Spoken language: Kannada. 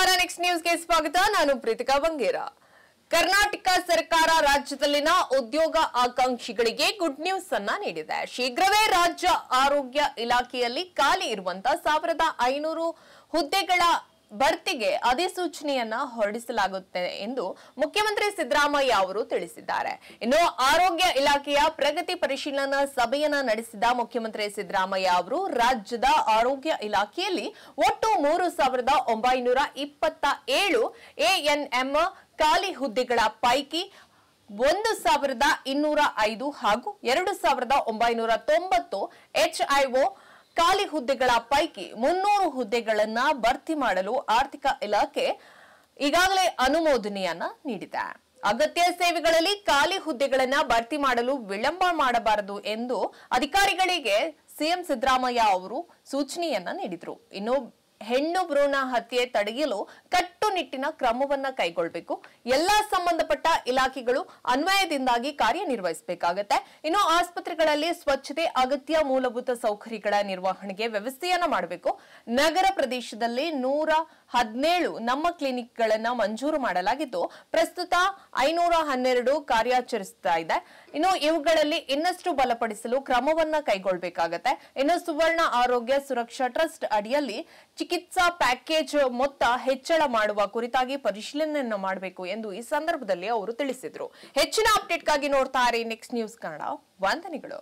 ನಮಸ್ಕಾರ, ನೆಕ್ಸ್ಟ್ ನ್ಯೂಸ್ಗೆ ಸ್ವಾಗತ. ನಾನು ಪ್ರೀತಿಕಾ ಬಂಗೇರ. ಕರ್ನಾಟಕ ಸರ್ಕಾರ ರಾಜ್ಯದಲ್ಲಿನ ಉದ್ಯೋಗ ಆಕಾಂಕ್ಷಿಗಳಿಗೆ ಗುಡ್ ನ್ಯೂಸ್ ಅನ್ನ ನೀಡಿದೆ. ಶೀಘ್ರವೇ ರಾಜ್ಯ ಆರೋಗ್ಯ ಇಲಾಖೆಯಲ್ಲಿ ಖಾಲಿ ಇರುವಂತಹ 1500 ಹುದ್ದೆಗಳ ಭರ್ತಿಗೆ ಅಧಿಸೂಚನೆಯನ್ನ ಹೊರಡಿಸಲಾಗುತ್ತದೆ ಎಂದು ಮುಖ್ಯಮಂತ್ರಿ ಸಿದ್ದರಾಮಯ್ಯ ಅವರು ತಿಳಿಸಿದ್ದಾರೆ. ಇನ್ನು ಆರೋಗ್ಯ ಇಲಾಖೆಯ ಪ್ರಗತಿ ಪರಿಶೀಲನಾ ಸಭೆಯನ್ನ ನಡೆಸಿದ ಮುಖ್ಯಮಂತ್ರಿ ಸಿದ್ದರಾಮಯ್ಯ ಅವರು ರಾಜ್ಯದ ಆರೋಗ್ಯ ಇಲಾಖೆಯಲ್ಲಿ ಒಟ್ಟು 3927 ಎಎನ್ಎಂ ಖಾಲಿ ಹುದ್ದೆಗಳ ಪೈಕಿ 1205 ಹಾಗೂ 2990 HIO ಖಾಲಿ ಹುದ್ದೆಗಳ ಪೈಕಿ 300 ಹುದ್ದೆಗಳನ್ನ ಭರ್ತಿ ಮಾಡಲು ಆರ್ಥಿಕ ಇಲಾಖೆ ಈಗಾಗಲೇ ಅನುಮೋದನೆಯನ್ನ ನೀಡಿದೆ. ಅಗತ್ಯ ಸೇವೆಗಳಲ್ಲಿ ಖಾಲಿ ಹುದ್ದೆಗಳನ್ನ ಭರ್ತಿ ಮಾಡಲು ವಿಳಂಬ ಮಾಡಬಾರದು ಎಂದು ಅಧಿಕಾರಿಗಳಿಗೆ ಸಿಎಂ ಸಿದ್ದರಾಮಯ್ಯ ಅವರು ಸೂಚನೆಯನ್ನ ನೀಡಿದರು. ಇನ್ನು ಹೆಣ್ಣು ಭ್ರೂಣ ಹತ್ಯೆ ತಡೆಯಲು ಕಟ್ಟುನಿಟ್ಟಿನ ಕ್ರಮವನ್ನ ಕೈಗೊಳ್ಳಬೇಕು. ಎಲ್ಲಾ ಸಂಬಂಧಪಟ್ಟ ಇಲಾಖೆಗಳು ಅನ್ವಯದಿಂದಾಗಿ ಕಾರ್ಯನಿರ್ವಹಿಸಬೇಕಾಗುತ್ತೆ. ಇನ್ನು ಆಸ್ಪತ್ರೆಗಳಲ್ಲಿ ಸ್ವಚ್ಛತೆ, ಅಗತ್ಯ ಮೂಲಭೂತ ಸೌಕರ್ಯಗಳ ನಿರ್ವಹಣೆಗೆ ವ್ಯವಸ್ಥೆಯನ್ನ ಮಾಡಬೇಕು. ನಗರ ಪ್ರದೇಶದಲ್ಲಿ 117 ನಮ್ಮ ಕ್ಲಿನಿಕ್ಗಳನ್ನ ಮಂಜೂರು ಮಾಡಲಾಗಿದ್ದು ಪ್ರಸ್ತುತ 512 ಕಾರ್ಯಾಚರಿಸುತ್ತಾ ಇದೆ. ಇನ್ನು ಇವುಗಳಲ್ಲಿ ಇನ್ನಷ್ಟು ಬಲಪಡಿಸಲು ಕ್ರಮವನ್ನ ಕೈಗೊಳ್ಳಬೇಕಾಗುತ್ತೆ. ಇನ್ನು ಸುವರ್ಣ ಆರೋಗ್ಯ ಸುರಕ್ಷಾ ಟ್ರಸ್ಟ್ ಅಡಿಯಲ್ಲಿ ಚಿಕಿತ್ಸಾ ಪ್ಯಾಕೇಜ್ ಮೊತ್ತ ಹೆಚ್ಚಳ ಮಾಡುವ ಕುರಿತಾಗಿ ಪರಿಶೀಲನೆಯನ್ನು ಮಾಡಬೇಕು ಎಂದು ಈ ಸಂದರ್ಭದಲ್ಲಿ ಅವರು ತಿಳಿಸಿದರು. ಹೆಚ್ಚಿನ ಅಪ್ಡೇಟ್ಗಾಗಿ ನೋಡ್ತಾ ಇರಿ ನೆಕ್ಸ್ಟ್ ನ್ಯೂಸ್ ಕನ್ನಡ. ವಂದನೆಗಳು.